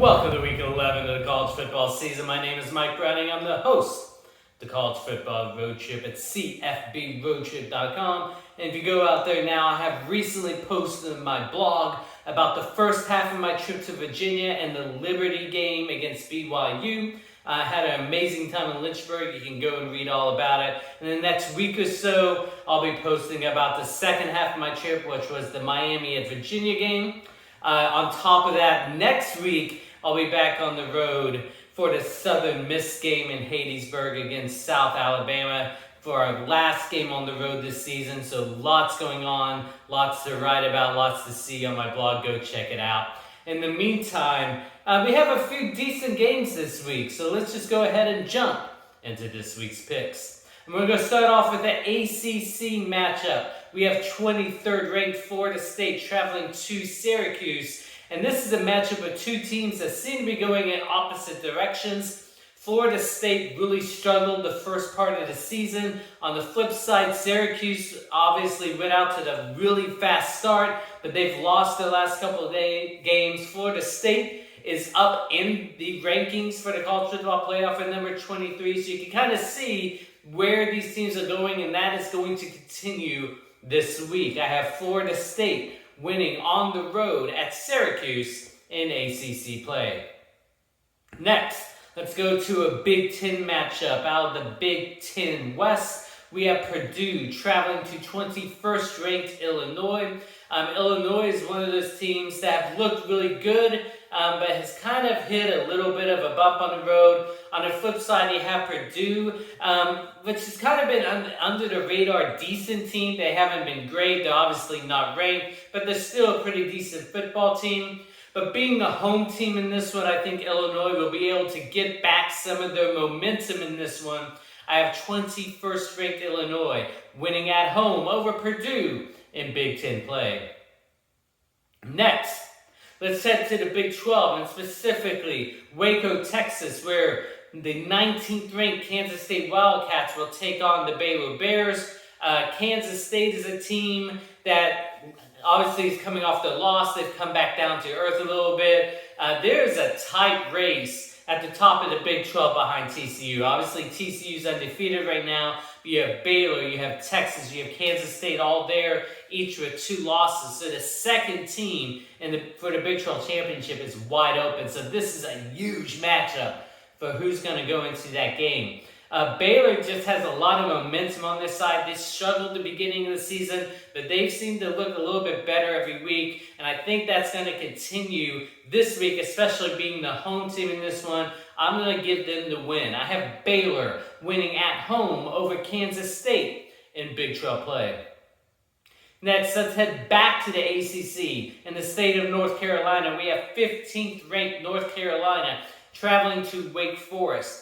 Welcome to week 11 of the college football season. My name is Mike Browning. I'm the host of the College Football Road Trip at cfbroadtrip.com. And if you go out there now, I have recently posted my blog about the first half of my trip to Virginia and the Liberty game against BYU. I had an amazing time in Lynchburg. You can go and read all about it. And the next week or so, I'll be posting about the second half of my trip, which was the Miami at Virginia game. On top of that, next week, I'll be back on the road for the Southern Miss game in Hattiesburg against South Alabama for our last game on the road this season. So lots going on, lots to write about, lots to see on my blog. Go check it out. In the meantime, we have a few decent games this week. So let's just go ahead and jump into this week's picks. And we're going to start off with the ACC matchup. We have 23rd ranked Florida State traveling to Syracuse. And this is a matchup of two teams that seem to be going in opposite directions. Florida State really struggled the first part of the season. On the flip side, Syracuse obviously went out to the really fast start, but they've lost their last couple of games. Florida State is up in the rankings for the college football playoff at number 23, so you can kind of see where these teams are going, and that is going to continue this week. I have Florida State winning on the road at Syracuse in ACC play. Next, let's go to a Big Ten matchup out of the Big Ten West. We have Purdue traveling to 21st ranked Illinois. Illinois is one of those teams that have looked really good, but has kind of hit a little bit of a bump on the road. On the flip side, you have Purdue, which has kind of been under the radar, decent team. They haven't been great. They're obviously not ranked, but they're still a pretty decent football team. But being the home team in this one, I think Illinois will be able to get back some of their momentum in this one. I have 21st ranked Illinois winning at home over Purdue in Big Ten play. Next, let's head to the Big 12, and specifically Waco, Texas, where the 19th ranked Kansas State Wildcats will take on the Baylor Bears. Kansas State is a team that obviously is coming off their loss. They've come back down to earth a little bit. There's a tight race at the top of the Big 12 behind TCU. Obviously, TCU's undefeated right now. You have Baylor, you have Texas, you have Kansas State all there, each with 2 losses. So the second team for the Big 12 championship is wide open. So this is a huge matchup for who's going to go into that game. Baylor just has a lot of momentum on this side. They struggled at the beginning of the season, but they've seemed to look a little bit better every week, and I think that's going to continue this week, especially being the home team in this one. I'm going to give them the win. I have Baylor winning at home over Kansas State in Big 12 play. Next, let's head back to the ACC. In the state of North Carolina, we have 15th ranked North Carolina traveling to Wake Forest.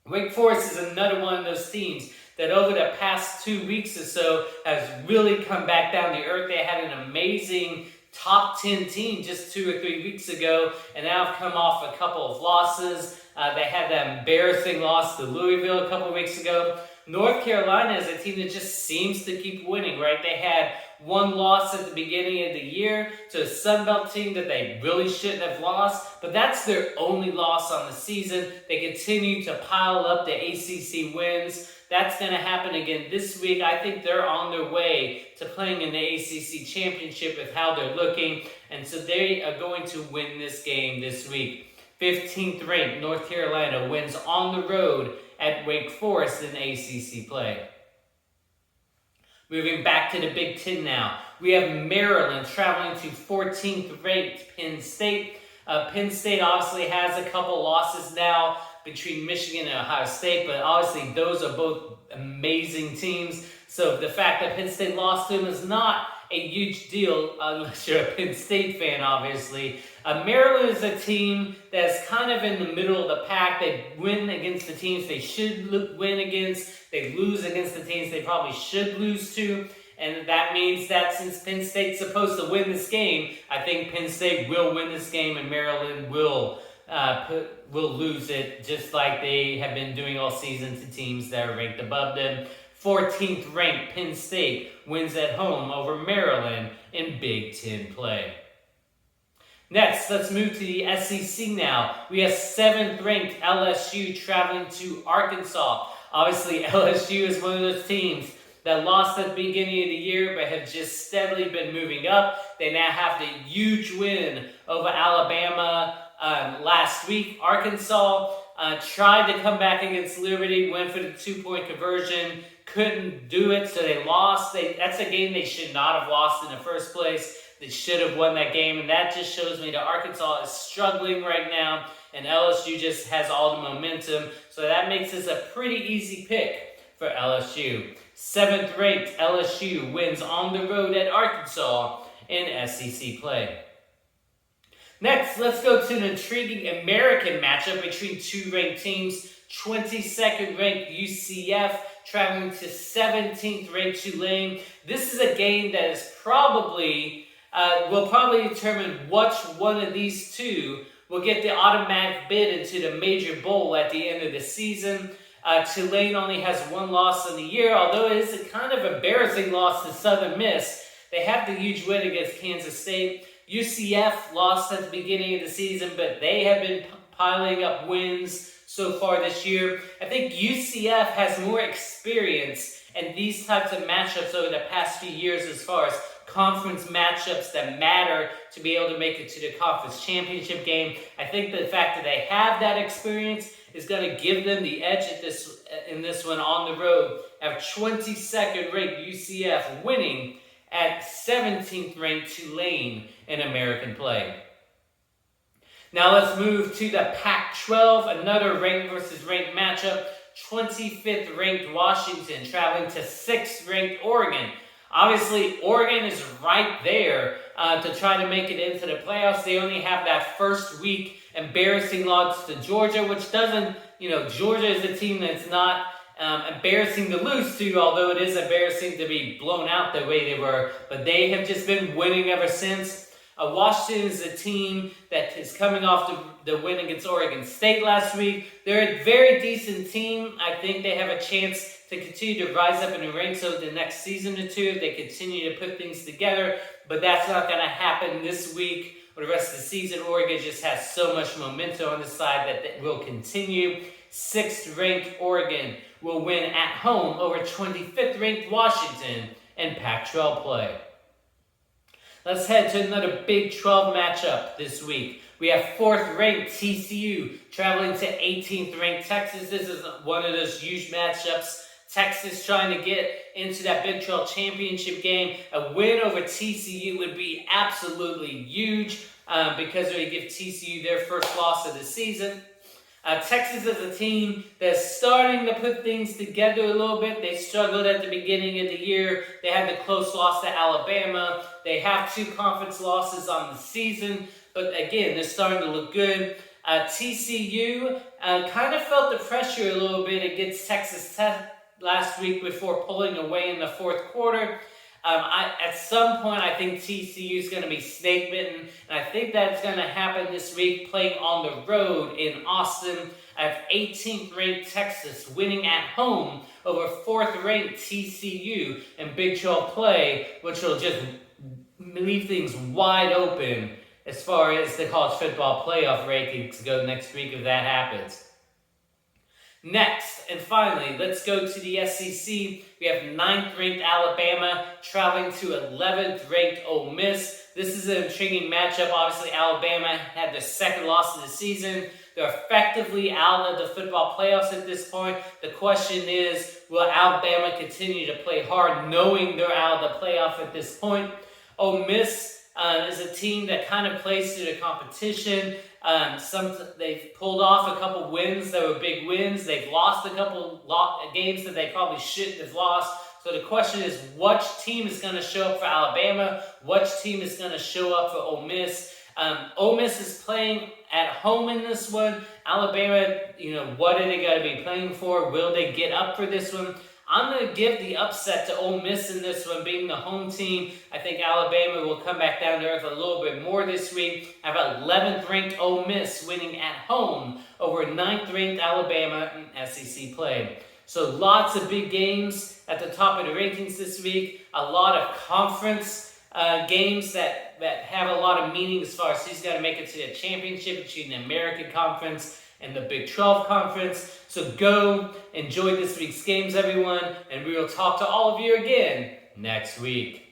Wake Forest is another one of those teams that over the past 2 weeks or so has really come back down to earth. They had an amazing top 10 team just 2 or 3 weeks ago, and now have come off a couple of losses. They had that embarrassing loss to Louisville a couple of weeks ago. North Carolina is a team that just seems to keep winning, right? They had 1 loss at the beginning of the year to a Sun Belt team that they really shouldn't have lost, but that's their only loss on the season. They continue to pile up the ACC wins. That's going to happen again this week. I think they're on their way to playing in the ACC championship with how they're looking, and so they are going to win this game this week. 15th ranked North Carolina wins on the road at Wake Forest in ACC play. Moving back to the Big Ten now, we have Maryland traveling to 14th ranked Penn State. Penn State obviously has a couple losses now between Michigan and Ohio State, but obviously those are both amazing teams. So the fact that Penn State lost to them is not a huge deal unless you're a Penn State fan, obviously. Maryland is a team that's kind of in the middle of the pack. They win against the teams they should win against. They lose against the teams they probably should lose to. And that means that since Penn State's supposed to win this game, I think Penn State will win this game and Maryland will lose it, just like they have been doing all season to teams that are ranked above them. 14th ranked Penn State wins at home over Maryland in Big Ten play. Next, let's move to the SEC now. We have 7th-ranked LSU traveling to Arkansas. Obviously, LSU is one of those teams that lost at the beginning of the year but have just steadily been moving up. They now have the huge win over Alabama last week. Arkansas tried to come back against Liberty, went for the 2-point conversion, couldn't do it, so they lost. That's a game they should not have lost in the first place. They should have won that game, and that just shows me that Arkansas is struggling right now, and LSU just has all the momentum. So that makes this a pretty easy pick for LSU. 7th-ranked LSU wins on the road at Arkansas in SEC play. Next, let's go to an intriguing American matchup between 2 ranked teams. 22nd-ranked UCF traveling to 17th-ranked Tulane. This is a game that is will probably determine which one of these two will get the automatic bid into the major bowl at the end of the season. Tulane only has 1 loss in the year, although it is a kind of embarrassing loss to Southern Miss. They have the huge win against Kansas State. UCF lost at the beginning of the season, but they have been piling up wins so far this year. I think UCF has more experience in these types of matchups over the past few years as far as conference matchups that matter to be able to make it to the conference championship game. I think the fact that they have that experience is going to give them the edge in this one on the road. Have 22nd-ranked UCF winning at 17th-ranked Tulane in American play. Now let's move to the Pac-12, another ranked versus ranked matchup. 25th-ranked Washington traveling to 6th-ranked Oregon. Obviously, Oregon is right there to try to make it into the playoffs. They only have that first week embarrassing loss to Georgia, which doesn't, Georgia is a team that's not embarrassing to lose to, although it is embarrassing to be blown out the way they were. But they have just been winning ever since. Washington is a team that is coming off the win against Oregon State last week. They're a very decent team. I think they have a chance to continue to rise up in the ranks over the next season or two if they continue to put things together. But that's not going to happen this week or the rest of the season. Oregon just has so much momentum on the side that it will continue. 6th-ranked Oregon will win at home over 25th-ranked Washington in Pac-12 play. Let's head to another Big 12 matchup this week. We have 4th-ranked TCU traveling to 18th-ranked Texas. This is one of those huge matchups. Texas trying to get into that Big 12 championship game. A win over TCU would be absolutely huge because it would give TCU their first loss of the season. Texas is a team that's starting to put things together a little bit. They struggled at the beginning of the year. They had the close loss to Alabama. They have 2 conference losses on the season. But again, they're starting to look good. TCU kind of felt the pressure a little bit against Texas Tech last week before pulling away in the 4th quarter. At some point, I think TCU is going to be snake bitten, and I think that's going to happen this week, playing on the road in Austin. I have 18th-ranked Texas winning at home over 4th-ranked TCU in Big 12 play, which will just leave things wide open as far as the college football playoff rankings go next week if that happens. Next, and finally, let's go to the SEC. We have 9th-ranked Alabama traveling to 11th-ranked Ole Miss. This is an intriguing matchup. Obviously, Alabama had their 2nd loss of the season. They're effectively out of the football playoffs at this point. The question is, will Alabama continue to play hard knowing they're out of the playoff at this point? Ole Miss is a team that kind of plays through the competition. They've pulled off a couple wins that were big wins. They've lost a couple games that they probably shouldn't have lost. So the question is, which team is going to show up for Alabama? Which team is going to show up for Ole Miss? Ole Miss is playing at home in this one. Alabama, what are they going to be playing for? Will they get up for this one? I'm going to give the upset to Ole Miss in this one, being the home team. I think Alabama will come back down to earth a little bit more this week. I have 11th-ranked Ole Miss winning at home over 9th-ranked Alabama in SEC play. So lots of big games at the top of the rankings this week. A lot of conference games that have a lot of meaning as far as he's got to make it to the championship between the American Conference and the Big 12 Conference. So go enjoy this week's games, everyone, and we will talk to all of you again next week.